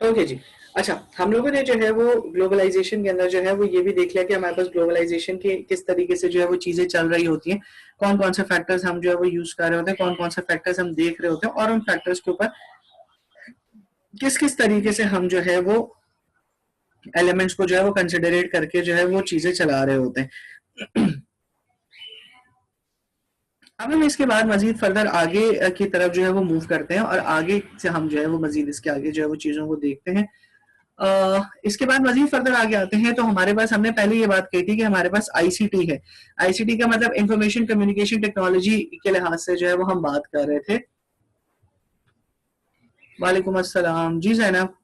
Okay जी। अच्छा, हम लोगों ने जो है वो ग्लोबलाइजेशन के अंदर जो है वो ये भी देख लिया कि हमारे पास ग्लोबलाइजेशन के किस तरीके से जो है वो चीजें चल रही होती हैं, कौन कौन से फैक्टर्स हम जो है वो यूज कर रहे होते हैं, कौन कौन से फैक्टर्स हम देख रहे होते हैं, और उन फैक्टर्स के ऊपर किस किस तरीके से हम जो है वो एलिमेंट्स को जो है वो कंसिडरेट करके जो है वो चीजें चला रहे होते हैं। अब हम इसके बाद मजीद फर्दर आगे की तरफ जो है वो मूव करते हैं, और आगे से हम जो है वो मजीद इसके आगे जो है वो चीजों को देखते हैं। इसके बाद मजीद फर्दर आगे आते हैं तो हमारे पास, हमने पहले ये बात कही थी कि हमारे पास आईसीटी है। आईसीटी का मतलब इंफॉर्मेशन कम्युनिकेशन टेक्नोलॉजी के लिहाज से जो है वो हम बात कर रहे थे। वालेकुम अस्सलाम जी जैनब।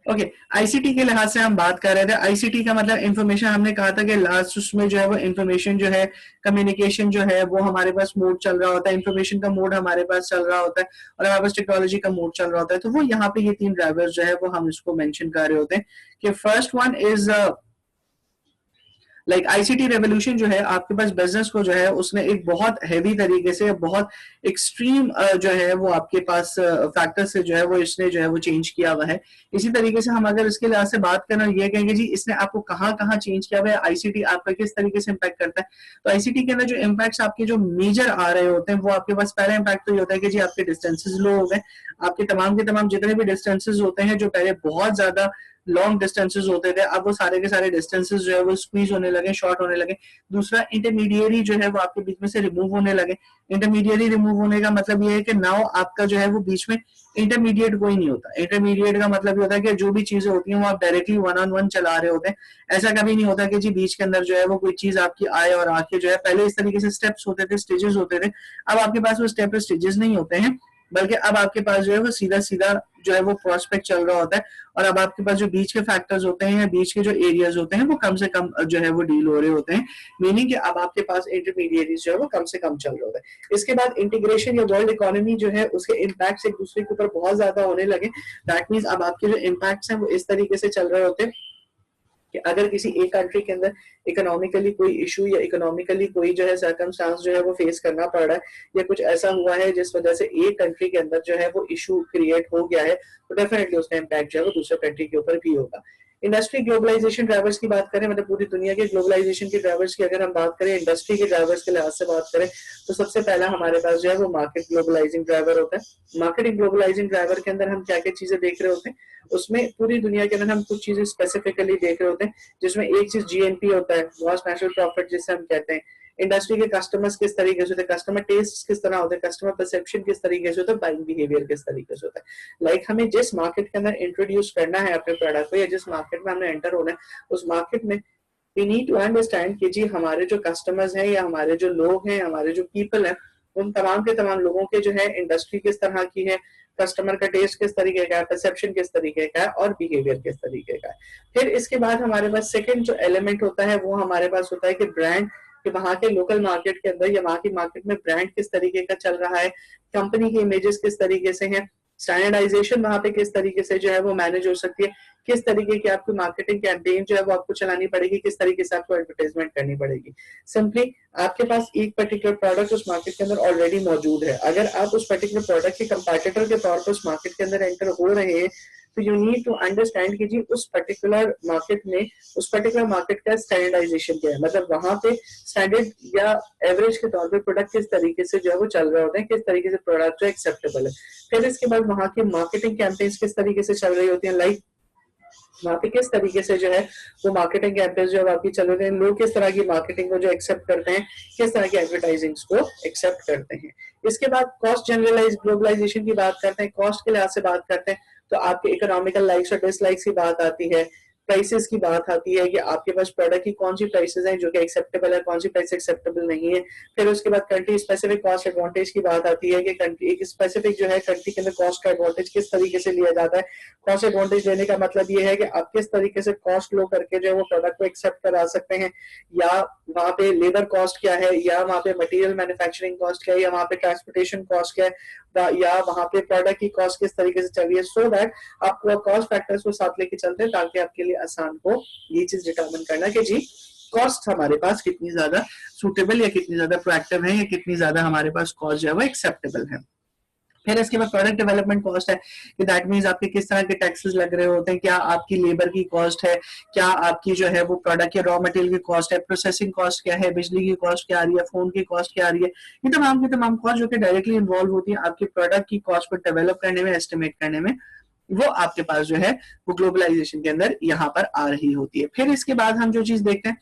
ओके, आईसीटी के लिहाज से हम बात कर रहे थे। आईसीटी का मतलब इंफॉर्मेशन, हमने कहा था कि लास्ट उसमें जो है वो इंफॉर्मेशन जो है, कम्युनिकेशन जो है वो हमारे पास मोड चल रहा होता है, इंफॉर्मेशन का मोड हमारे पास चल रहा होता है, और हमारे पास टेक्नोलॉजी का मोड चल रहा होता है। तो वो यहाँ पे ये तीन ड्राइवर्स जो है वो हम इसको मेंशन कर रहे होते हैं कि first one is like ICT revolution जो है आपके पास बिजनेस को जो है उसने एक बहुत हैवी तरीके से, बहुत एक्सट्रीम जो है वो आपके पास फैक्टर से जो है वो इसने जो है वो चेंज किया हुआ है। इसी तरीके से हम अगर इसके लिहाज से बात करें, ये कहेंगे जी इसने आपको कहाँ कहाँ चेंज किया हुआ है, आईसीटी आपका किस तरीके से इम्पैक्ट करता है। तो आईसीटी के अंदर जो इम्पैक्ट आपके जो मेजर आ रहे होते हैं वो आपके पास पहला इम्पैक्ट तो ये होता है कि जी आपके डिस्टेंसेज लो हो गए। आपके तमाम के तमाम जितने भी डिस्टेंसेज होते हैं जो पहले बहुत ज्यादा लॉन्ग डिस्टेंसेस होते थे, अब वो सारे के सारे डिस्टेंसेस जो है वो स्क्वीज होने लगे, शॉर्ट होने लगे। दूसरा, इंटरमीडिएरी जो है वो आपके बीच में से रिमूव होने लगे। इंटरमीडिएरी रिमूव होने का मतलब ये है कि नाउ आपका जो है वो बीच में इंटरमीडिएट कोई नहीं होता। इंटरमीडिएट का मतलब ये होता है कि जो भी चीजें होती हैं वो आप डायरेक्टली वन ऑन वन चला रहे होते हैं। ऐसा कभी नहीं होता कि जी बीच के अंदर जो है वो कोई चीज आपकी आए और आके जो है, पहले इस तरीके से स्टेप्स होते थे, स्टेजेस होते थे। अब आपके पास वो स्टेप स्टेजेस नहीं होते हैं, बल्कि अब आपके पास जो है वो सीधा सीधा जो है वो प्रोस्पेक्ट चल रहा होता है। और अब आपके पास जो बीच के फैक्टर्स होते हैं या बीच के जो एरियाज होते हैं वो कम से कम जो है वो डील हो रहे होते हैं। मीनिंग कि अब आपके पास इंटरमीडिएरीज जो है वो कम से कम चल रहे होते हैं। इसके बाद इंटीग्रेशन या वर्ल्ड इकोनॉमी जो है उसके इम्पैक्ट एक दूसरे के ऊपर बहुत ज्यादा होने लगे। दैट मीन्स अब आपके जो इम्पैक्ट्स हैं वो इस तरीके से चल रहे होते हैं कि अगर किसी एक कंट्री के अंदर इकोनॉमिकली कोई इशू या इकोनॉमिकली कोई जो है सर्कमस्टांस जो है वो फेस करना पड़ रहा है, या कुछ ऐसा हुआ है जिस वजह से एक कंट्री के अंदर जो है वो इशू क्रिएट हो गया है, तो डेफिनेटली उसका इम्पैक्ट जो है वो दूसरे कंट्री के ऊपर भी होगा। इंडस्ट्री ग्लोबलाइजेशन ड्राइवर्स की बात करें, मतलब पूरी दुनिया के ग्लोबलाइजेशन के ड्राइवर्स की अगर हम बात करें, इंडस्ट्री के ड्राइवर्स के लिहाज से बात करें, तो सबसे पहला हमारे पास जो है वो मार्केट ग्लोबलाइजिंग ड्राइवर होता है। मार्केटिंग ग्लोबलाइजिंग ड्राइवर के अंदर हम क्या क्या चीजें देख रहे होते हैं, उसमें पूरी दुनिया के अंदर हम कुछ चीजें स्पेसिफिकली देख रहे होते हैं, जिसमें एक चीज जीएनपी होता है, ग्रॉस नेशनल प्रॉफिट जिसे हम कहते हैं। इंडस्ट्री के कस्टमर्स किस तरीके से होते हैं, कस्टमर टेस्ट किस तरह होते हैं, कस्टमर परसेप्शन किस तरीके से होता है, बाइंग बिहेवियर किस तरीके से होता है। लाइक हमें जिस मार्केट के अंदर इंट्रोड्यूस करना है अपने प्रोडक्ट को, या जिस मार्केट में हमने एंटर होना है, उस मार्केट में वी नीड टू अंडरस्टैंड कि जी हमारे जो कस्टमर्स हैं या हमारे जो लोग हैं, हमारे जो पीपल हैं, उन तमाम के तमाम लोगों के जो है इंडस्ट्री किस तरह की है, कस्टमर का टेस्ट किस तरीके का है, परसेप्शन किस तरीके का है, और बिहेवियर किस तरीके का है। फिर इसके बाद हमारे पास सेकंड जो एलिमेंट होता है वो हमारे पास होता है कि ब्रांड, कि वहाँ के लोकल मार्केट के अंदर या वहाँ की मार्केट में ब्रांड किस तरीके का चल रहा है, कंपनी की इमेजेस किस तरीके से हैं, स्टैंडर्डाइजेशन वहाँ पे किस तरीके से जो है वो मैनेज हो सकती है, किस तरीके की आपकी मार्केटिंग कैंपेन जो है वो आपको चलानी पड़ेगी, किस तरीके से आपको एडवर्टाइजमेंट करनी पड़ेगी। सिंपली आपके पास एक पर्टिकुलर प्रोडक्ट उस मार्केट के अंदर ऑलरेडी मौजूद है, अगर आप उस पर्टिकुलर प्रोडक्ट के कंपैटिटर के तौर पर उस मार्केट के अंदर एंटर हो रहे हैं, तो यू नीड टू अंडरस्टैंड कि जी उस पर्टिकुलर मार्केट में, उस पर्टिकुलर मार्केट का स्टैंडर्डाइजेशन क्या है, मतलब वहां पे स्टैंडर्ड या एवरेज के तौर पे प्रोडक्ट किस तरीके से जो है वो चल रहे होते हैं, किस तरीके से प्रोडक्ट जो एक्सेप्टेबल है। फिर इसके बाद वहां की मार्केटिंग कैंपेन्स किस तरीके से चल रही होती हैं, लाइक वहाँ पे किस तरीके से जो है वो मार्केटिंग कैंपेन्स जो है आपकी चल रहे हैं, लोग किस तरह की मार्केटिंग को जो एक्सेप्ट करते हैं, किस तरह की एडवर्टाइजिंग को एक्सेप्ट करते हैं। इसके बाद कॉस्ट जनरलाइज ग्लोबलाइजेशन की बात करते हैं, कॉस्ट के लिहाज से बात करते हैं, तो आपके इकोनॉमिकल लाइक्स और डिसलाइक्स की बात आती है, प्राइसेस की बात आती है कि आपके पास प्रोडक्ट की कौन सी प्राइसेस हैं जो कि एक्सेप्टेबल है, कौन सी प्राइस एक्सेप्टेबल नहीं है। फिर उसके बाद कंट्री स्पेसिफिक कॉस्ट एडवांटेज की बात आती है कि कंट्री एक स्पेसिफिक जो है कंट्री के अंदर कॉस्ट का एडवांटेज किस तरीके से लिया जाता है। कॉस्ट एडवांटेज लेने का मतलब ये है कि आप किस तरीके से कॉस्ट लो करके जो है वो प्रोडक्ट को एक्सेप्ट करा सकते हैं, या वहाँ पे लेबर कॉस्ट क्या है, या वहाँ पे मटेरियल मैन्युफैक्चरिंग कॉस्ट क्या है, या वहाँ पे ट्रांसपोर्टेशन कॉस्ट क्या है, या वहाँ पे प्रोडक्ट की कॉस्ट किस तरीके से चल रही है, सो दैट आप कॉस्ट फैक्टर्स को साथ लेके चलते हैं ताकि आपके लिए आसान हो ये चीज डिटरमिन करना कि जी कॉस्ट हमारे पास कितनी ज्यादा सूटेबल या कितनी ज्यादा प्रोएक्टिव है, या कितनी ज्यादा हमारे पास कॉस्ट जो है वो एक्सेप्टेबल है। फिर इसके बाद प्रोडक्ट डेवलपमेंट कॉस्ट है कि दैट मींस आपके किस तरह के टैक्सेस लग रहे होते हैं, क्या आपकी लेबर की कॉस्ट है, क्या आपकी जो है वो प्रोडक्ट के रॉ मटेरियल की कॉस्ट है, प्रोसेसिंग कॉस्ट क्या है, बिजली की कॉस्ट क्या आ रही है, फोन की कॉस्ट क्या आ रही है, ये तमाम की तमाम कॉस्ट जो कि डायरेक्टली इन्वॉल्व होती है आपके प्रोडक्ट की कॉस्ट को डेवलप करने में, एस्टिमेट करने में, वो आपके पास जो है वो ग्लोबलाइजेशन के अंदर यहाँ पर आ रही होती है। फिर इसके बाद हम जो चीज देखते हैं,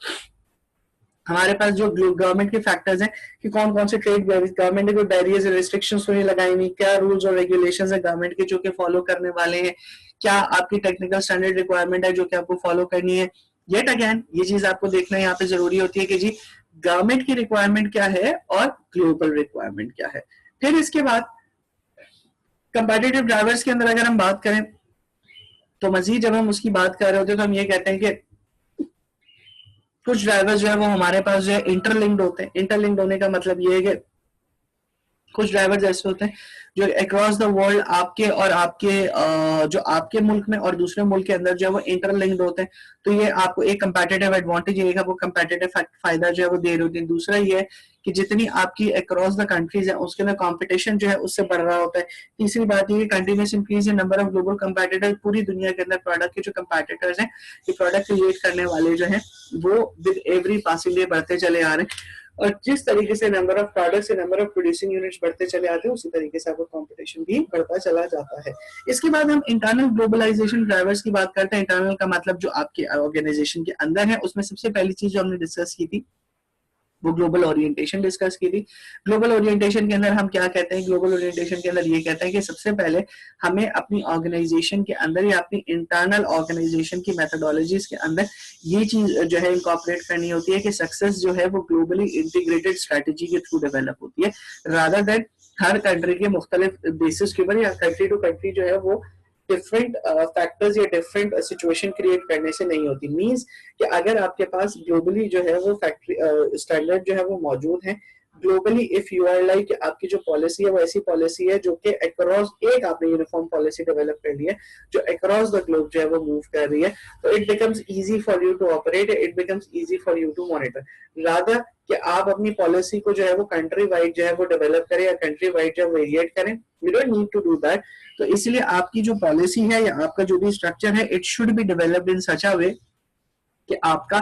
हमारे पास जो गवर्नमेंट के फैक्टर्स हैं कि कौन कौन से ट्रेड गवर्नमेंट ने कोई बैरियर्स रिस्ट्रिक्शंस तो नहीं लगाई नहीं, क्या रूल्स और रेगुलेशंस है गवर्नमेंट के जो कि फॉलो करने वाले हैं, क्या आपकी टेक्निकल स्टैंडर्ड रिक्वायरमेंट है जो कि आपको फॉलो करनी है। येट अगेन ये चीज आपको देखना यहाँ पे जरूरी होती है कि जी गवर्नमेंट की रिक्वायरमेंट क्या है और ग्लोबल रिक्वायरमेंट क्या है। फिर इसके बाद कंपेटिटिव ड्राइवर्स के अंदर अगर हम बात करें तो मजीद जब हम उसकी बात कर रहे होते हैं तो हम ये कहते हैं कि कुछ ड्राइवर्स जो है वो हमारे पास जो है इंटरलिंक्ड होते हैं। इंटरलिंक्ड होने का मतलब ये है कि कुछ ड्राइवर्स ऐसे होते हैं जो अक्रॉस द वर्ल्ड आपके और आपके जो आपके मुल्क में और दूसरे मुल्क के अंदर जो है वो इंटरलिंक्ड होते हैं। तो ये आपको एक कंपेटिटिव एडवांटेज है, वो कंपेटिटिव फायदा जो है वो दे रहे होते हैं। दूसरा ये है कि जितनी आपकी अक्रॉस द कंट्रीज है उसके अंदर कंपटीशन जो है उससे बढ़ रहा होता है। तीसरी बात ये continuous increase in number of global competitors, पूरी दुनिया के अंदर प्रोडक्ट के जो कंपेटिटर्स हैं, ये प्रोडक्ट क्रिएट करने वाले जो है वो विद एवरी पासिंग डे बढ़ते चले आ रहे हैं। और जिस तरीके से नंबर ऑफ प्रोडक्ट्स से नंबर ऑफ प्रोड्यूसिंग यूनिट्स बढ़ते चले आते हैं उसी तरीके से आपका कंपटीशन भी बढ़ता चला जाता है। इसके बाद हम इंटरनल ग्लोबलाइजेशन ड्राइवर्स की बात करते हैं। इंटरनल का मतलब जो आपके ऑर्गेनाइजेशन के अंदर है, उसमें सबसे पहली चीज जो हमने डिस्कस की थी वो ग्लोबल ओरिएंटेशन डिस्कस की थी। ग्लोबल ओरिएंटेशन के अंदर हम क्या कहते हैं, ग्लोबल ओरिएंटेशन के अंदर ये कहते हैं कि सबसे पहले हमें अपनी ऑर्गेनाइजेशन के अंदर या अपनी इंटरनल ऑर्गेनाइजेशन की मेथोडोलॉजीज के अंदर ये चीज जो है इंकॉर्पोरेट करनी होती है कि सक्सेस जो है वो ग्लोबली इंटीग्रेटेड स्ट्रेटेजी के थ्रू डेवलप होती है, रादर देन हर कंट्री के मुख्तलिफ बेसिस के ऊपर या कंट्री टू कंट्री जो है वो डिफरेंट फैक्टर्स या डिफरेंट सिचुएशन क्रिएट करने से नहीं होती। मींस कि अगर आपके पास ग्लोबली जो है वो फैक्ट्री स्टैंडर्ड जो है वो मौजूद है globally, if you are like आपकी जो पॉलिसी है वो ऐसी पॉलिसी है जो कि अक्रॉस एक आपने यूनिफॉर्म पॉलिसी डेवलप कर ली है जो अक्रॉस द ग्लोब जो है वो मूव कर रही है, तो it becomes easy for you to operate, it becomes easy for you to monitor, rather कि आप अपनी पॉलिसी को जो है वो कंट्री वाइड जो है वो डेवलप करें या कंट्री वाइड जो है वेरिएट करें। You don't need to do that. तो इसलिए आपकी जो पॉलिसी है या आपका जो भी स्ट्रक्चर है it should be developed in such a way कि आपका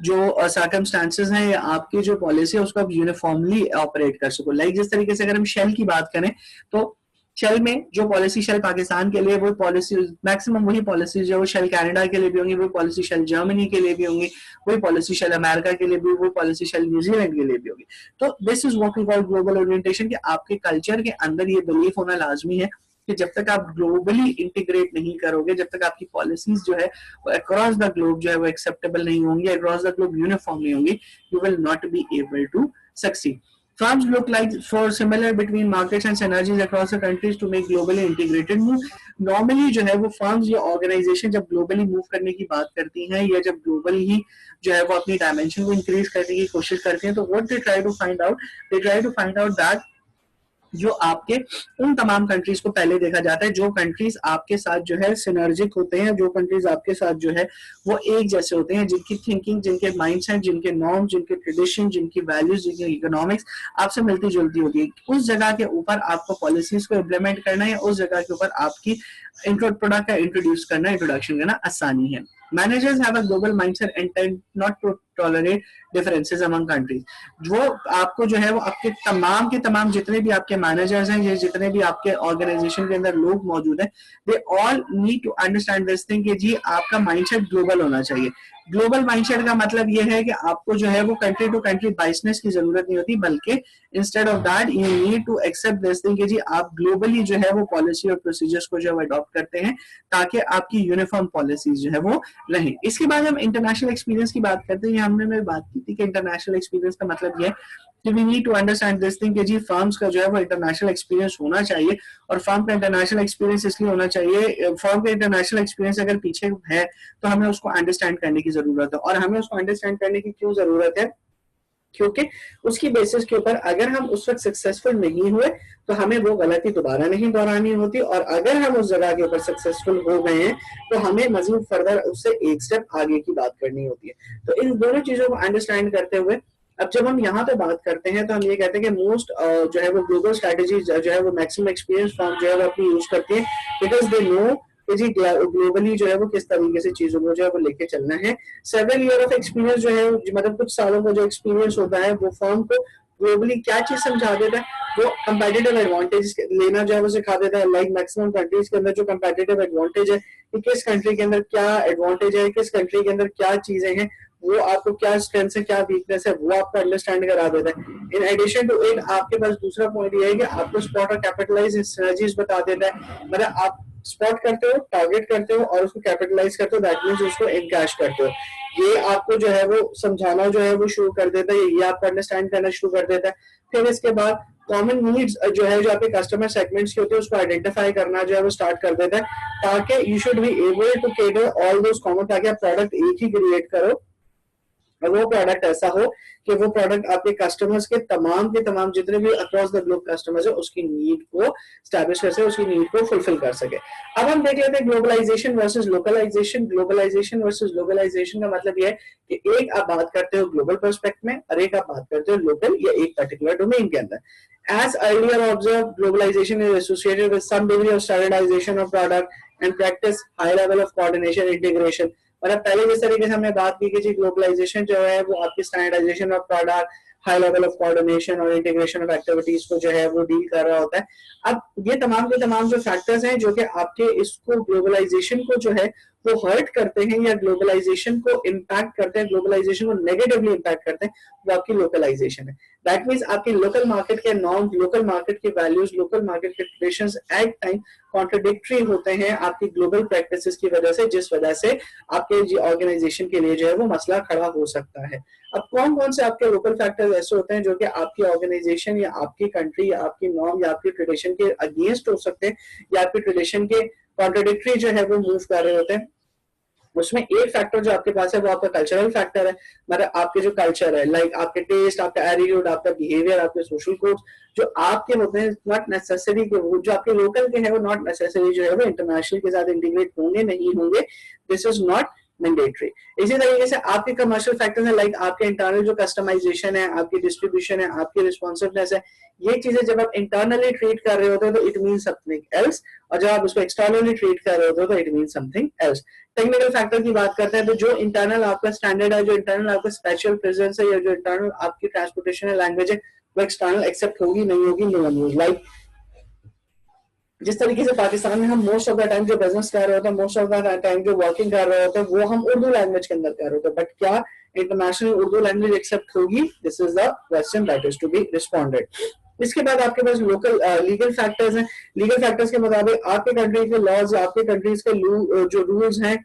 जो सर्कमस्टांसेस हैं या आपकी जो पॉलिसी है उसको आप यूनिफॉर्मली ऑपरेट कर सको। लाइक जिस तरीके से अगर हम शेल की बात करें तो शेल में जो पॉलिसी शेल पाकिस्तान के लिए वो पॉलिसी मैक्सिमम वही पॉलिसी जो शेल कनाडा के लिए भी होंगी, वही पॉलिसी शेल जर्मनी के लिए भी होंगी, वही पॉलिसी शेल अमेरिका के लिए भी, वही पॉलिसी शेल न्यूजीलैंड के लिए भी होगी। तो this is what we call global orientation कि आपके कल्चर के अंदर ये बिलीफ होना लाजमी है कि जब तक आप ग्लोबली इंटीग्रेट नहीं करोगे, जब तक आपकी पॉलिसीज जो है वो अक्रॉस द ग्लोब जो है वो एक्सेप्टेबल नहीं होंगी, अक्रॉस द ग्लोब यूनिफॉर्म नहीं होंगी, you will not be able to succeed. Firms look like for similar between markets and synergies across the countries to make globally integrated move. Normally जो है वो firms या organization जब globally move करने की बात करती हैं या जब globally ही जो है वो अपनी dimension को increase करने की कोशिश करती हैं तो what they try to find out, they try to find out that जो आपके उन तमाम कंट्रीज को पहले देखा जाता है जो कंट्रीज आपके साथ जो है सिनर्जिक होते हैं, जो कंट्रीज आपके साथ जो है वो एक जैसे होते हैं, जिनकी थिंकिंग, जिनके माइंडसेट, जिनके नॉर्म्स, जिनके ट्रेडिशन, जिनकी वैल्यूज, जिनकी इकोनॉमिक्स आपसे मिलती जुलती होती है। उस जगह के ऊपर आपको पॉलिसीज को इम्प्लीमेंट करना है, उस जगह के ऊपर आपकी प्रोडक्ट का इंट्रोड्यूस करना, इंट्रोडक्शन करना आसानी है। Managers have a global mindset and tend not to tolerate differences among countries. वो आपको जो है वो आपके तमाम के तमाम जितने भी आपके मैनेजर्स हैं, ये जितने भी आपके ऑर्गेनाइजेशन के अंदर लोग मौजूद हैं, they all need to understand this thing कि जी आपका माइंडसेट ग्लोबल होना चाहिए। ग्लोबल माइंडसेट का मतलब ये है कि आपको जो है वो कंट्री टू कंट्री बाइसनेस की जरूरत नहीं होती, बल्कि instead of that you need to accept this thing कि जी आप ग्लोबली जो है वो पॉलिसी और प्रोसीजर्स को जो है अडॉप्ट करते हैं ताकि आपकी यूनिफॉर्म पॉलिसीज जो है वो रहें। इसके बाद हम इंटरनेशनल एक्सपीरियंस की बात करते हैं। हमने बात की थी कि इंटरनेशनल एक्सपीरियंस का मतलब ये कि we need to understand this thing कि जी फर्म्स का जो है वो इंटरनेशनल एक्सपीरियंस होना चाहिए, और फर्म का इंटरनेशनल एक्सपीरियंस इसलिए होना चाहिए, फर्म का इंटरनेशनल एक्सपीरियंस अगर पीछे है तो हमें उसको अंडरस्टैंड करने की जरूरत है। और हमें उसको अंडरस्टैंड करने की क्यों जरूरत है? क्योंकि उसकी बेसिस के ऊपर अगर हम उस वक्त सक्सेसफुल नहीं हुए तो हमें वो गलती दोबारा नहीं दोहरानी होती, और अगर हम उस जगह के ऊपर सक्सेसफुल हो गए हैं तो हमें मजीद फर्दर उससे एक स्टेप आगे की बात करनी होती है। तो इन दोनों चीजों को अंडरस्टैंड करते हुए अब जब हम यहाँ पे बात करते हैं तो हम ये कहते हैं कि मोस्ट जो है वो ग्लोबल स्ट्रेटेजी जो है वो मैक्सिमम एक्सपीरियंस फॉर्म जो है वो अपनी यूज करती है, बिकॉज दे नो कि जी ग्लोबली जो है वो किस तरीके से चीजों को जो है वो लेके चलना है। सेवन ईयर ऑफ एक्सपीरियंस जो है मतलब कुछ सालों का जो एक्सपीरियंस होता है वो फॉर्म को ग्लोबली क्या चीज समझा देता है, वो कंपेटिटिव एडवांटेज लेना जो है वो सिखा देता है। लाइक मैक्सिमम कंट्रीज के अंदर जो कंपेटिटिव एडवांटेज है कि किस कंट्री के अंदर क्या एडवांटेज है, किस कंट्री के अंदर क्या चीजें हैं, वो आपको क्या स्ट्रेंथ है क्या वीकनेस है वो आपको अंडरस्टैंड करा देता है। इन एडिशन टू इट आपके पास दूसरा पॉइंट ये है कि आपको स्पॉट और कैपिटलाइज सिनर्जीज बता देता है। मतलब आप स्पॉट करते हो, टारगेट करते हो और उसको कैपिटलाइज करते हो, दैट मींस उसको इनकैश करते हो। ये आपको जो है वो समझाना जो है वो शुरू कर देता है, ये आपको अंडरस्टैंड करना शुरू कर देता है। फिर इसके बाद कॉमन नीड्स जो है जो आपके कस्टमर सेगमेंट्स के होते हैं उसको आइडेंटिफाई करना जो है वो स्टार्ट कर देता है, ताकि you should be able to cater all those common, ताकि आप प्रोडक्ट एक ही क्रिएट करो और वो प्रोडक्ट ऐसा हो कि वो प्रोडक्ट आपके कस्टमर्स के तमाम जितने भी अक्रॉस द ग्लोब कस्टमर्स है उसकी नीड को स्टैब्लिश कर सके, उसकी नीड को फुलफिल कर सके। अब हम देख लेते हैं globalisation versus localisation. Globalisation versus localisation का मतलब ये है कि एक आप बात करते हो ग्लोबल पर्सपेक्ट में और एक आप बात करते हो लोकल या एक पर्टिकुलर डोमेन के अंदर। As earlier observed, globalization is associated with some degree of standardization of product and practice high level of coordination integration। मतलब पहले जिस तरीके से हमने बात की कि जी ग्लोबलाइजेशन जो है वो आपकी standardisation of product, high level of coordination और इंटीग्रेशन ऑफ एक्टिविटीज को जो है वो डील कर रहा होता है। अब ये तमाम के तमाम जो फैक्टर्स हैं जो कि आपके इसको ग्लोबलाइजेशन को जो है वो हर्ट करते हैं या ग्लोबलाइजेशन को इम्पैक्ट करते हैं, ग्लोबलाइजेशन को नेगेटिवली इम्पैक्ट करते हैं, वो आपकी लोकलाइजेशन है। दैट मीन्स आपकी लोकल मार्केट के नॉर्म्स, लोकल मार्केट की वैल्यूज, लोकल मार्केट के ट्रेडिशंस एट टाइम कॉन्ट्रडिक्टरी होते हैं आपकी ग्लोबल प्रैक्टिसेस की वजह से, जिस वजह से आपके ऑर्गेनाइजेशन के लिए जो है वो मसला खड़ा हो सकता है। अब कौन कौन से आपके लोकल फैक्टर्स ऐसे होते हैं जो कि आपकी ऑर्गेनाइजेशन या आपकी कंट्री या आपकी नॉर्म या आपकी ट्रेडिशन के अगेंस्ट हो सकते हैं या आपकी ट्रेडिशन के कॉन्ट्रडिक्टरी जो है वो मूव कर रहे होते हैं। उसमें एक फैक्टर जो आपके पास है वो आपका कल्चरल फैक्टर है। मतलब आपके जो कल्चर है, लाइक आपके टेस्ट, आपका एटीट्यूड, आपका बिहेवियर, आपके सोशल कोड्स जो आपके होते हैं, नॉट नेसेसरी के वो जो आपके लोकल के हैं वो नॉट नेसेसरी जो है वो इंटरनेशनल के साथ इंटीग्रेट होंगे नहीं होंगे। This is not mandatory. इसी तरीके से आपके कमर्शियल फैक्टर्स हैं, लाइक आपके इंटरनल जो कस्टमाइजेशन है, आपकी डिस्ट्रीब्यूशन है, आपकी रिस्पॉन्सिवनेस है। ये चीजें जब आप इंटरनली ट्रीट कर रहे होते हो तो इट मीन समथिंग एल्स, और जब आप उसको एक्सटर्नली ट्रीट कर रहे होते हो तो it mean something else. Technical factor की बात करते हैं तो जो इंटरनल आपका स्टैंडर्ड है, जो इंटरनल आपका स्पेशल प्रेजेंस है या जो इंटरनल आपकी ट्रांसपोर्टेशन लैंग्वेज है वो एक्सटर्नल एक्सेप्ट होगी नहीं होगी, नो वन नोज। लाइक जिस तरीके से पाकिस्तान में हम मोस्ट ऑफ द टाइम जो बिजनेस कर रहे होते हैं, मोस्ट ऑफ द टाइम जो वर्किंग कर रहे होते हैं वो हम उर्दू लैंग्वेज के अंदर कर रहे होते हैं, बट क्या इंटरनेशनल उर्दू लैंग्वेज एक्सेप्ट होगी? This is the question that is to be responded. इसके बाद आपके पास लोकल लीगल फैक्टर्स हैं। लीगल फैक्टर्स के मुताबिक आपके कंट्री के लॉज, आपके कंट्रीज के जो रूल्स हैं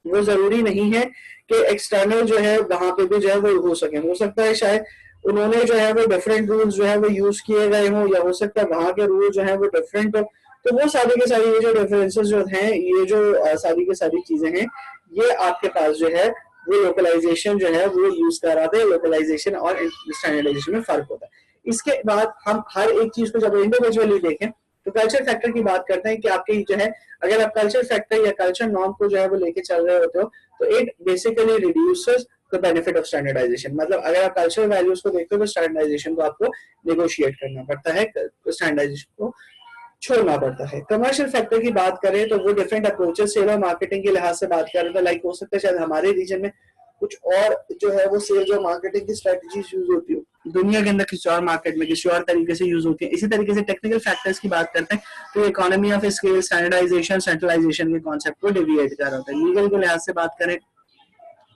वो जरूरी नहीं है कि एक्सटर्नल जो है वहां पे भी जो है वो हो सके। हो सकता है शायद उन्होंने जो है वो डिफरेंट रूल्स जो है वो यूज किए गए हों, या हो सकता है वहां के रूल जो है वो डिफरेंट हो। तो वो सारी के सारी ये जो डिफरेंसेस जो हैं, ये जो सारी की सारी चीजें हैं, ये आपके पास जो है वो लोकलाइजेशन जो है वो यूज कराते हैं। लोकलाइजेशन और स्टैंडर्डाइजेशन में फर्क होता है। इसके बाद हम हर एक चीज को जब इंडिविजुअली देखें तो कल्चर फैक्टर की बात करते हैं कि आपकी जो है अगर आप कल्चर फैक्टर या कल्चर नॉर्म को जो है वो लेके चल रहे होते हो तो it basically reduces the benefit of standardisation. मतलब अगर आप कल्चरल वैल्यूज को देखते हो तो स्टैंडर्डाइजेशन को आपको नेगोशिएट करना पड़ता है, स्टैंडर्डाइजेशन को छोड़ना पड़ता है। कमर्शियल फैक्टर की बात करें तो वो डिफरेंट अप्रोचेस सेल और मार्केटिंग के लिहाज से बात करें तो लाइक हो सकता है शायद हमारे रीजन में कुछ और जो है वो सेल्स और मार्केटिंग की स्ट्रेटजीज यूज होती हो, दुनिया के अंदर किसी और मार्केट में किसी और तरीके से यूज होती है। इसी तरीके से टेक्निकल फैक्टर्स की बात करते हैं तो economy of scale, standardisation, centralisation के कॉन्सेप्ट को डिविएट कर रहा होता है। लीगल के लिहाज से बात करें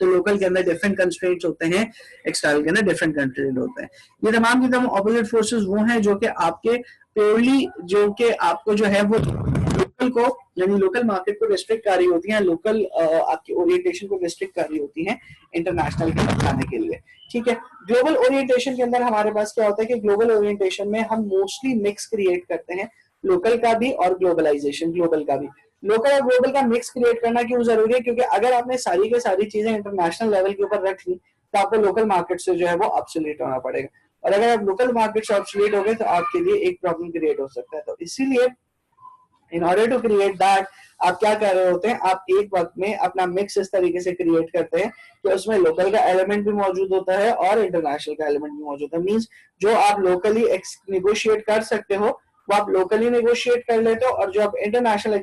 तो लोकल के अंदर डिफरेंट कंस्ट्रेंट्स होते हैं, एक्सटर्नल के अंदर डिफरेंट कंस्ट्रेंट होते हैं। ये तमाम की तमाम ऑपोजिट फोर्सेस वो हैं जो कि आपके प्योरली जो कि आपको जो है वो लोकल को यानी लोकल मार्केट को रिस्ट्रिक्ट कर रही होती हैं, लोकल आपकी ओरिएंटेशन को रिस्ट्रिक्ट कर रही होती हैं इंटरनेशनल के अंदर जाने के लिए। ठीक है, ग्लोबल ओरिएंटेशन के अंदर हमारे पास क्या होता है कि ग्लोबल ओरिएंटेशन में हम मोस्टली मिक्स क्रिएट करते हैं, लोकल का भी और ग्लोबलाइजेशन ग्लोबल का भी। लोकल और ग्लोबल का मिक्स क्रिएट करना क्यों जरूरी है? क्योंकि अगर आपने सारी के सारी चीजें इंटरनेशनल लेवल के ऊपर रख ली तो आपको लोकल मार्केट से जो है वो ऑब्सोलीट होना पड़ेगा, और अगर आप लोकल मार्केट से ऑब्सोलीट हो गए तो आपके लिए एक प्रॉब्लम क्रिएट हो सकता है। तो इसीलिए in order to create that आप क्या कर रहे होते हैं, आप एक वक्त में अपना मिक्स इस तरीके से क्रिएट करते हैं कि उसमें लोकल का एलिमेंट भी मौजूद होता है और इंटरनेशनल का एलिमेंट भी मौजूद है। मींस जो आप लोकली निगोशिएट कर सकते हो वो आप लोकली नेगोशिएट कर लेते हो, और जो आप इंटरनेशनल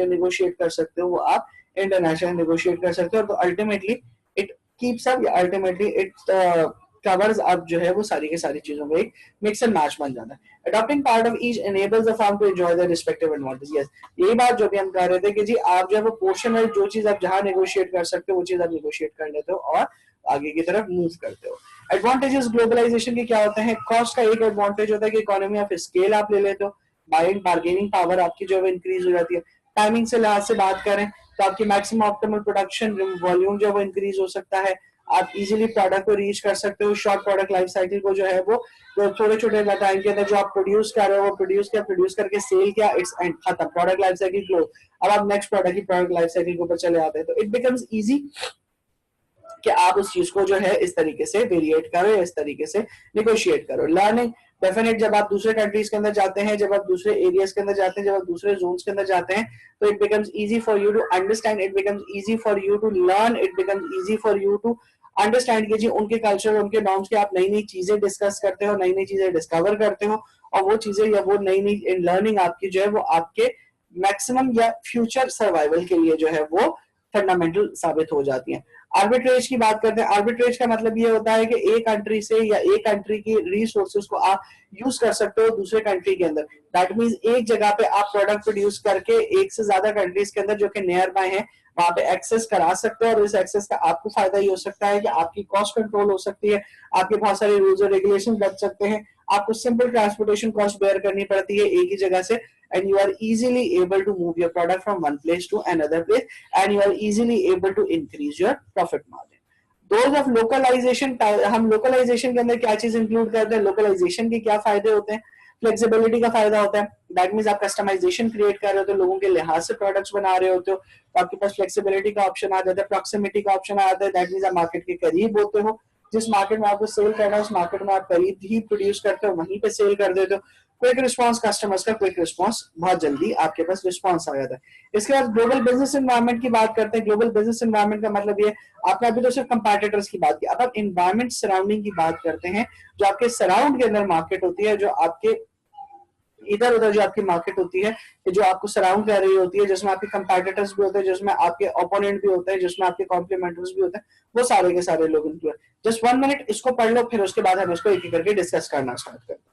नेगोशिएट कर सकते हो वो आप इंटरनेशनल नेगोशिएट कर सकते हो। तो ultimately it keeps up, ultimately it covers up जो है वो सारी की सारी चीजों का एक मिक्स एंड मैच बन जाता है। Adopting part of each enables the firm to enjoy their respective advantages। yes, यही बात जो भी हम कह रहे थे कि जी आप जो है वो पोर्शन है, जो चीज आप जहां नेगोशिएट कर सकते हो वो चीज आप नेगोशिएट कर लेते हो और आगे की तरफ मूव करते हो। एडवांटेजेस ग्लोबलाइजेशन के क्या होते हैं? कॉस्ट का एक एडवांटेज होता है कि इकोनॉमी ऑफ स्केल आप ले लेते हो, बाइंग बार्गेनिंग पावर आपकी जो है इंक्रीज हो जाती है। टाइमिंग से लिहाज से बात करें तो आपकी मैक्सिमम ऑप्टिमल प्रोडक्शन वॉल्यूम जो है वो इंक्रीज हो सकता है। आप इजीली प्रोडक्ट को रीच कर सकते हो। शॉर्ट प्रोडक्ट लाइफ साइकिल को जो है वो छोटे छोटे टाइम के अंदर जो आप प्रोड्यूस कर रहे हो वो प्रोड्यूस करके सेल किया, इट्स एंड खत्म, प्रोडक्ट लाइफ साइकिल क्लोज। अब आप नेक्स्ट प्रोडक्ट की प्रोडक्ट लाइफ साइकिल के ऊपर चले आते हैं, तो इट बिकम्स इजी कि आप उस चीज को जो है इस तरीके से वेरिएट करो, इस तरीके से निगोशिएट करो। लर्निंग डेफिनेट, जब आप दूसरे कंट्रीज के अंदर जाते हैं, जब आप दूसरे एरियाज के अंदर जाते हैं, जब आप दूसरे जोन्स के अंदर जाते हैं, तो it becomes easy for you to understand, it becomes easy for you to learn, it becomes easy for you to understand कीजिए उनके कल्चर, उनके नॉर्म्स के, आप नई नई चीजें डिस्कस करते हो, नई नई चीजें डिस्कवर करते हो, और वो चीजें या वो नई नई लर्निंग आपकी जो है वो आपके मैक्सिमम या फ्यूचर सर्वाइवल के लिए जो है वो फंडामेंटल साबित हो जाती है। आर्बिट्रेज की बात करते हैं। आर्बिट्रेज का मतलब ये होता है कि एक कंट्री से या एक कंट्री की रिसोर्सेज को आप यूज कर सकते हो दूसरे कंट्री के अंदर। दैट मींस एक जगह पे आप प्रोडक्ट प्रोड्यूस करके एक से ज्यादा कंट्रीज के अंदर जो कि नियर बाय है वहां पे एक्सेस करा सकते हो, और इस एक्सेस का आपको फायदा ये हो सकता है कि आपकी कॉस्ट कंट्रोल हो सकती है, आपके बहुत सारे रूल्स और रेगुलेशन बच सकते हैं, आपको सिंपल ट्रांसपोर्टेशन कॉस्ट बेयर करनी पड़ती है एक ही जगह से, and you are easily able to move your product from one place to another place, and you are easily able to increase your profit margin. Those of localization, हम localization के अंदर क्या चीज इंक्लूड करते हैं? localization के क्या फायदे होते हैं? फ्लेक्सिबिलिटी का फायदा होता है। दैट मीन्स आप कस्टमाइजेशन क्रिएट कर रहे हो तो लोगों के लिहाज से प्रोडक्ट्स बना रहे होते हो, तो आपके पास फ्लेक्सिबिलिटी का ऑप्शन आ जाता है, प्रॉक्सिमिटी का ऑप्शन आ जाता है। दैट मीन्स आप मार्केट के करीब होते हो, जिस मार्केट में आपको सेल करना है उस मार्केट में आप करीब ही प्रोड्यूस करते हो, वहीं पे सेल कर देते हो। क्विक रिस्पांस, कस्टमर्स का क्विक रिस्पांस, बहुत जल्दी आपके पास रिस्पांस आ जाता है। इसके बाद ग्लोबल बिजनेस एनवायरनमेंट की बात करते हैं। ग्लोबल बिजनेस एनवायरनमेंट का मतलब ये, आपने अभी तो सिर्फ कंपैटिटर्स की बात की, अब आप एनवायरनमेंट सराउंडिंग की बात करते हैं, जो आपके सराउंड के अंदर मार्केट होती है, जो आपके इधर उधर जो आपकी मार्केट होती है, जो आपको सराउंड कर रही होती है, जिसमें आपके कंपैटिटर्स भी होते हैं, जिसमें आपके ओपोनेंट भी होते हैं, जिसमें आपके कॉम्प्लीमेंटर्स भी होते हैं, वो सारे के सारे लोग इंक्लूड। जस्ट 1 मिनट इसको पढ़ लो, फिर उसके बाद हम इसको एक एक करके डिस्कस करना स्टार्ट करते हैं।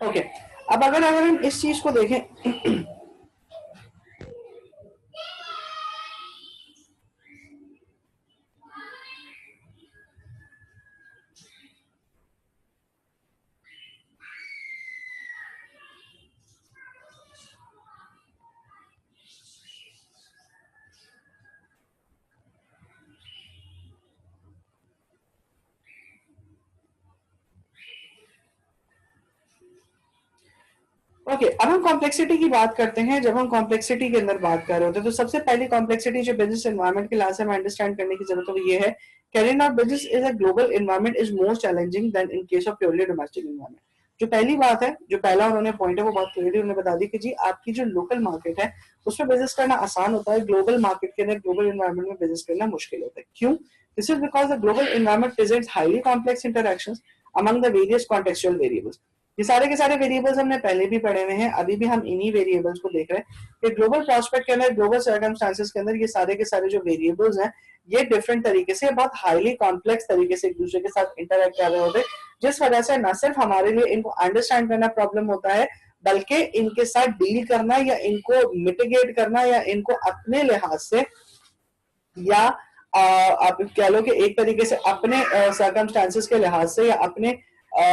ओके, अब अगर हम इस चीज को देखें ओके अब हम कॉम्प्लेक्सिटी की बात करते हैं। जब हम कॉम्प्लेक्सिटी के अंदर बात कर रहे होते हैं तो सबसे पहली कॉम्प्लेक्सिटी जो बिजनेस एनवायरनमेंट के लिहाज से हमें अंडरस्टैंड करने की जरूरत है वो ये है, carrying out business is a global environment is more challenging than in case of purely domestic environment. जो पहली बात है, जो पहला उन्होंने पॉइंट है वो बहुत क्लियरली उन्होंने बता दी कि जी आपकी जो लोकल मार्केट है उसमें बिजनेस करना आसान होता है, ग्लोबल मार्केट के अंदर ग्लोबल एनवायरनमेंट में बिजनेस करना मुश्किल होता है। क्यों? This is because the global environment presents highly complex interactions among the various contextual variables. ये सारे के सारे वेरिएबल्स हमने पहले भी पढ़े हुए हैं, अभी भी हम इन्हीं वेरिएबल्स को देख रहे हैं कि ग्लोबल प्रोस्पेक्ट के अंदर, ग्लोबल सर्कमस्टांसेस के अंदर ये सारे के सारे जो वेरिएबल्स हैं ये डिफरेंट तरीके से, बहुत हाईली कॉम्प्लेक्स तरीके से एक दूसरे के साथ इंटरैक्ट कर रहे होते हैं, जिस वजह से न सिर्फ हमारे लिए इनको अंडरस्टैंड करना प्रॉब्लम होता है बल्कि इनके साथ डील करना या इनको मिटिगेट करना या इनको अपने लिहाज से या आप कह लो कि एक तरीके से अपने सर्कमस्टांसेस के लिहाज से या अपने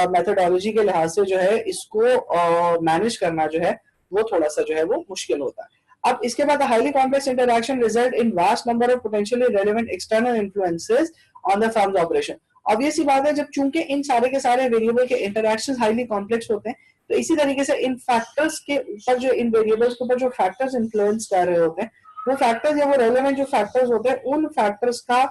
मेथोडोलॉजी के लिहाज से जो है इसको मैनेज करना जो है वो थोड़ा सा जो है वो मुश्किल होता है। अब इसके बाद highly complex interaction result in vast number of potentially relevant external influences on the firms operation. अब ये सी बात है, जब चूंकि इन सारे के सारे वेरिएबल के इंटरैक्शंस हाईली कॉम्प्लेक्स होते हैं, तो इसी तरीके से इन फैक्टर्स के ऊपर जो इन वेरिएबल्स के ऊपर जो फैक्टर्स इन्फ्लुएंस कर रहे होते हैं, वो फैक्टर्स या वो रेलेवेंट जो फैक्टर्स होते हैं उन फैक्टर्स का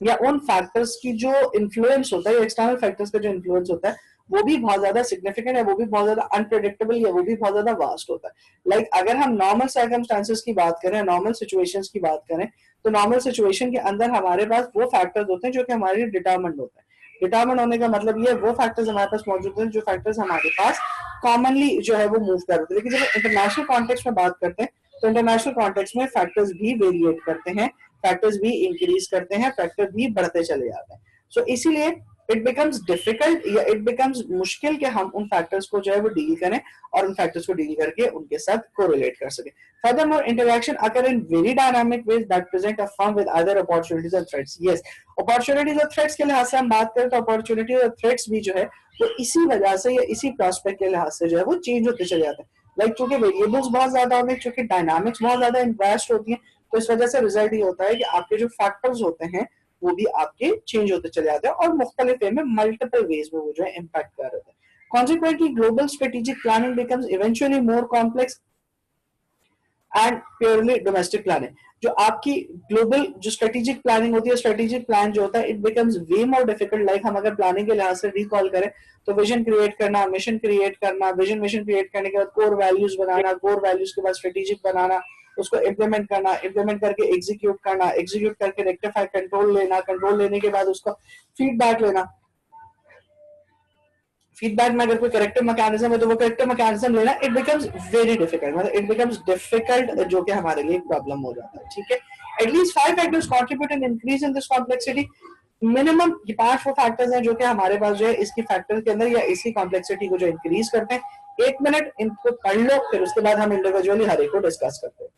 या उन फैक्टर्स की जो इन्फ्लुएंस होता है, एक्सटर्नल फैक्टर्स का जो इन्फ्लुएंस होता है, वो भी बहुत ज्यादा सिग्निफिकेंट है, वो भी बहुत ज्यादा अनप्रेडिक्टेबल है, वो भी बहुत ज्यादा वास्ट होता है। लाइक अगर हम नॉर्मल सर्कमस्टांसेस की बात करें, नॉर्मल सिचुएशंस की बात करें, तो नॉर्मल सिचुएशन के अंदर हमारे पास वो फैक्टर्स होते हैं जो कि हमारे डिटरमिन्ड होते हैं। डिटरमिन्ड होने का मतलब ये वो फैक्टर्स हमारे पास मौजूद हैं जो फैक्टर्स हमारे पास कॉमनली जो है वो मूव कर रहे हैं। लेकिन जब इंटरनेशनल कॉन्टेक्स्ट में बात करते हैं, तो इंटरनेशनल कॉन्टेक्स्ट में फैक्टर्स भी वेरिएट करते हैं, फैक्टर्स भी इंक्रीज करते हैं, फैक्टर भी बढ़ते चले जाते हैं। सो इसीलिए इट बिकम्स डिफिकल्ट या इट बिकम्स मुश्किल कि हम उन फैक्टर्स को जो है वो डील करें और उन फैक्टर्स को डील करके उनके साथ कोरिलेट कर सके। Furthermore interaction occur in very dynamic ways that present a firm with other opportunities and threats. Yes, opportunities और थ्रेट्स के लिहाज से हम बात करें तो अपॉर्चुनिटी और थ्रेट्स भी जो है वो इसी वजह से या इसी प्रोस्पेक्ट के लिहाज से जो है वो चेंज होते चले जाते हैं। लाइक चूंकि वेरिएबल्स बहुत ज्यादा होते हैं, चूंकि डायनामिक्स बहुत ज्यादा इन्वेस्ट होती है, तो इस वजह से रिजल्ट ये होता है कि आपके जो फैक्टर्स होते हैं वो भी आपके चेंज होते चले जाते हैं और मुख्तलिफ वे में मल्टीपल वेज में वो जो है इम्पैक्ट कर रहे हैं। Consequently, global strategic planning becomes eventually more complex and purely domestic planning. जो आपकी ग्लोबल जो स्ट्रेटेजिक प्लानिंग होती है, स्ट्रेटेजिक प्लान जो होता है, it becomes way more difficult. Like हम अगर प्लानिंग के लिहाज से रिकॉल करें तो विजन क्रिएट करना, मिशन क्रिएट करना, विजन मिशन क्रिएट करने के बाद कोर वैल्यूज बनाना, कोर वैल्यूज के बाद स्ट्रेटेजिक बनाना, उसको इम्प्लीमेंट करना, इम्प्लीमेंट करके एग्जीक्यूट करना, एग्जीक्यूट करके रेक्टिफाई कंट्रोल लेना, कंट्रोल लेने के बाद उसका फीडबैक लेना, फीडबैक में अगर कोई करेक्टिव मैकेनिज्म है तो वो करेक्टिव मैकेनिज्म लेना, इट बिकम्स वेरी डिफिकल्ट, मतलब इट बिकम्स डिफिकल्ट, जो कि हमारे लिए प्रॉब्लम हो जाता है। ठीक है, at least 5 factors contribute in increase in this complexity. Minimum ये 5 वो फैक्टर्स हैं जो कि हमारे पास जो है इसकी फैक्टर के अंदर या इसकी कॉम्प्लेक्सिटी को जो इंक्रीज करते हैं। 1 मिनट इनको पढ़ लो, फिर उसके बाद हम इंडिविजुअली हर एक को डिस्कस करते हैं।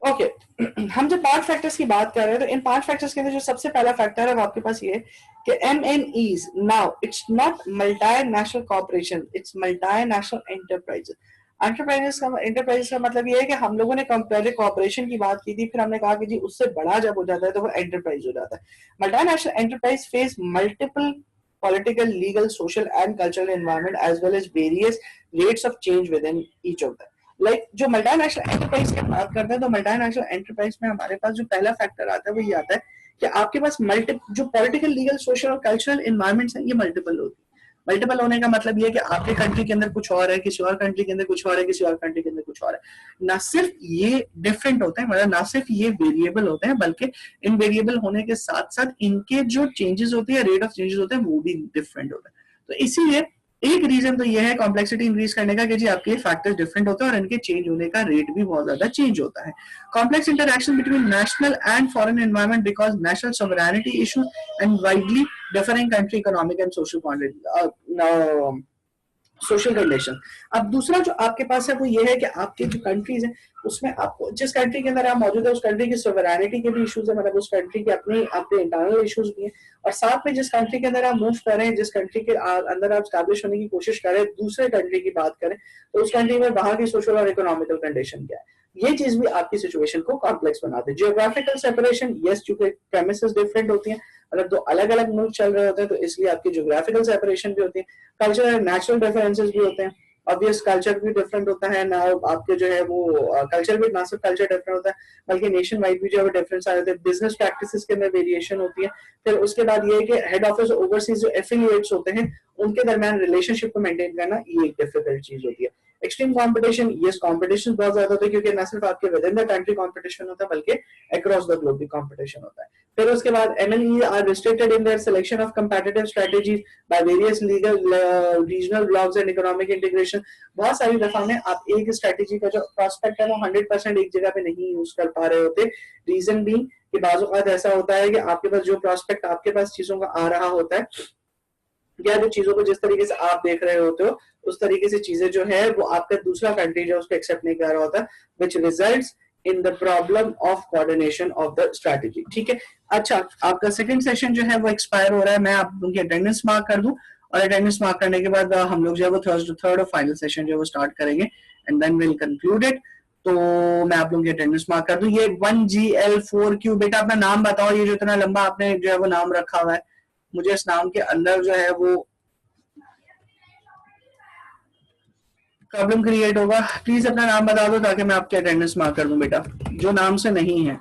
ओके हम जब 5 फैक्टर्स की बात कर रहे हैं तो इन 5 फैक्टर्स के अंदर जो सबसे पहला फैक्टर है वो आपके पास ये है कि MNEs now it's not multinational corporation, it's multinational enterprises. Enterprises का मतलब ये है कि हम लोगों ने पहले कॉर्पोरेशन की बात की थी, फिर हमने कहा कि जी उससे बड़ा जब हो जाता है तो वो एंटरप्राइज हो जाता है। Multinational enterprise face multiple political, legal, social and cultural environment as well as various rates of change within each of them. Like जो मल्टीनेशनल एंटरप्राइज की बात करते हैं तो मल्टीनेशनल एंटरप्राइज में हमारे पास जो पहला फैक्टर आता है वो ये आता है कि आपके पास जो पॉलिटिकल, लीगल, सोशल और कल्चरल एनवायरमेंट्स हैं ये मल्टीपल होती है। मल्टीपल होने का मतलब ये है कि आपके कंट्री के अंदर कुछ और है, किसी और कंट्री के अंदर कुछ और है, किसी और कंट्री के अंदर कुछ और है। ना सिर्फ ये डिफरेंट होते हैं, मतलब ना सिर्फ ये वेरिएबल होते हैं, बल्कि इन वेरिएबल होने के साथ साथ इनके जो चेंजेस होती है, रेट ऑफ चेंजेस होते हैं, वो भी डिफरेंट होते हैं। तो इसीलिए एक रीजन तो ये है कॉम्प्लेक्सिटी इंक्रीज करने का कि जी आपके फैक्टर्स डिफरेंट होते हैं और इनके चेंज होने का रेट भी बहुत ज्यादा चेंज होता है। Complex interaction between national and foreign environment because national sovereignty issues and widely differing country economic and social social condition. अब दूसरा जो आपके पास है वो ये है कि आपके जो कंट्रीज हैं उसमें आपको जिस कंट्री के अंदर आप मौजूद है उस कंट्री की सोवरेनिटी के भी इश्यूज है, मतलब उस कंट्री के अपने अपने इंटरनल इश्यूज भी हैं, और साथ में जिस कंट्री के अंदर आप मूव कर रहे हैं, जिस कंट्री के अंदर आप स्टैब्लिश होने की कोशिश कर रहे हैं, दूसरे कंट्री की बात करें तो उस कंट्री में वहां की सोशल और इकोनॉमिकल कंडीशन क्या है, ये चीज भी आपकी सिचुएशन को कॉम्प्लेक्स बनाते हैं। जियोग्राफिकल सेपरेशन, यस, चूंकि प्रेमिसेस डिफरेंट होती हैं, अगर दो अलग अलग मुल्क चल रहे होते हैं तो इसलिए आपकी जियोग्राफिकल सेपरेशन भी होती है। कल्चरल नेचुरल डिफरेंसेस भी होते हैं, ऑब्वियस कल्चर भी डिफरेंट होता है ना, आपके जो है वो कल्चर भी ना सिर्फ कल्चर डिफरेंट होता है बल्कि नेशन वाइड भी जो है डिफरेंस आ जाते हैं, बिजनेस प्रैक्टिसेस के अंदर वेरिएशन होती है। फिर उसके बाद ये है कि हेड ऑफिस ओवरसीज जो एफिलिएट्स होते हैं उनके दरमियान रिलेशनशिप को मेंटेन करना ये एक डिफिकल्ट चीज होती है। एक्सट्रीम कंपटीशन, यस कंपटीशन बहुत ज्यादा होता है क्योंकि न सिर्फ आपके within the country competition होता है बल्कि अक्रॉस द ग्लोब भी कंपटीशन होता है। फिर उसके बाद MNE are restricted in their selection of competitive strategies by various legal regional blocs and economic integration. बहुत सारी दफा में आप एक स्ट्रेटजी का जो प्रोस्पेक्ट है वो 100% एक जगह पे नहीं यूज कर पा रहे होते। रीजन भी कि बाज़ औक़ात ऐसा होता है कि आपके पास जो प्रोस्पेक्ट आपके पास चीजों का आ रहा होता है या जो चीजों को जिस तरीके से आप देख रहे होते हो उस तरीके से चीजें जो है वो आपका दूसरा कंट्री जो उसको एक्सेप्ट नहीं कर रहा होता, which results in the problem of coordination of the strategy. ठीक है, अच्छा आपका सेकंड सेशन जो है वो एक्सपायर हो रहा है, मैं आप उनकी अटेंडेंस मार्क कर दूं और अटेंडेंस मार्क करने के बाद हम लोग जो है वो थर्ड और फाइनल सेशन जो है वो स्टार्ट करेंगे and then will conclude it. तो मैं आप लोगों की अटेंडेंस मार्क कर दूं। ये 1GL4Q, बेटा अपना नाम बताओ, ये जो इतना लंबा आपने जो है वो नाम रखा हुआ है, मुझे इस नाम के अंदर जो है वो प्रॉब्लम क्रिएट होगा। प्लीज अपना नाम बता दो ताकि मैं आपके अटेंडेंस मार्क कर दूं बेटा, जो नाम से नहीं है।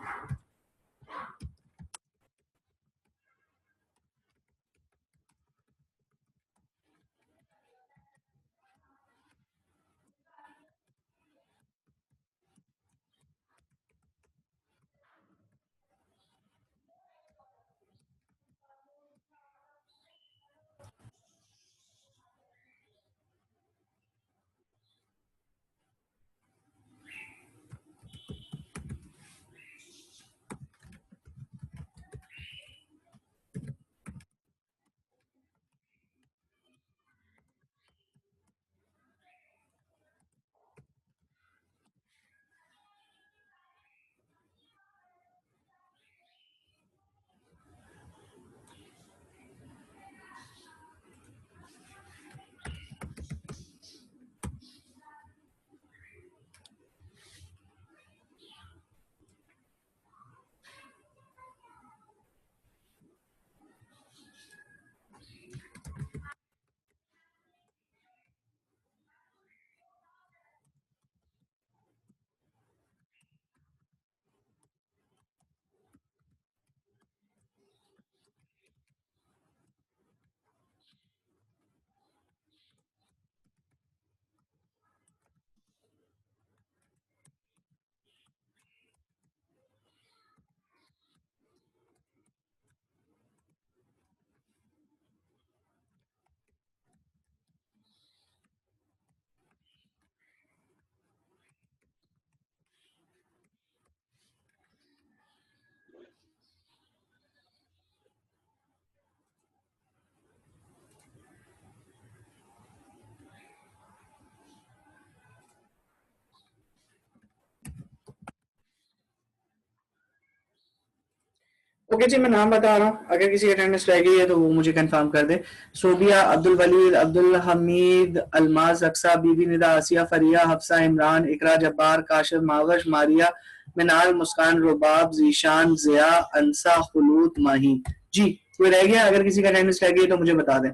ओके जी, मैं नाम बता रहा हूँ, अगर किसी अटेंडेंस रह गई है तो वो मुझे कंफर्म कर दे। सोबिया, अब्दुल वलीद, अब्दुल हमीद, अलमाज, अक्सा, बीबी निदा, आसिया, फरिया, हफ्सा, इमरान, इकरा, जब्बार, काशिफ, मावश, मारिया, मिनाल, मुस्कान, रुबाब, जीशान, जिया, अंसा, खुलूद, माही। जी कोई रह गया? अगर किसी का अटेंडेंस रह गई तो मुझे बता दें।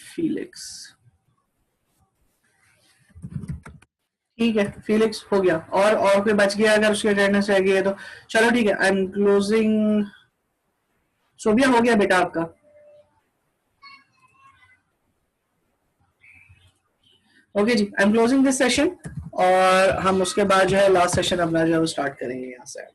फीलिक्स, ठीक है, फीलिक्स हो गया। और कोई बच गया अगर उसकी अटेंडेंस रह गई है तो चलो ठीक है, आई एम क्लोजिंग। सोबिया हो गया बेटा आपका। ओके जी, I am closing this session और हम उसके बाद जो है लास्ट सेशन अपना जो है वो स्टार्ट करेंगे यहाँ से।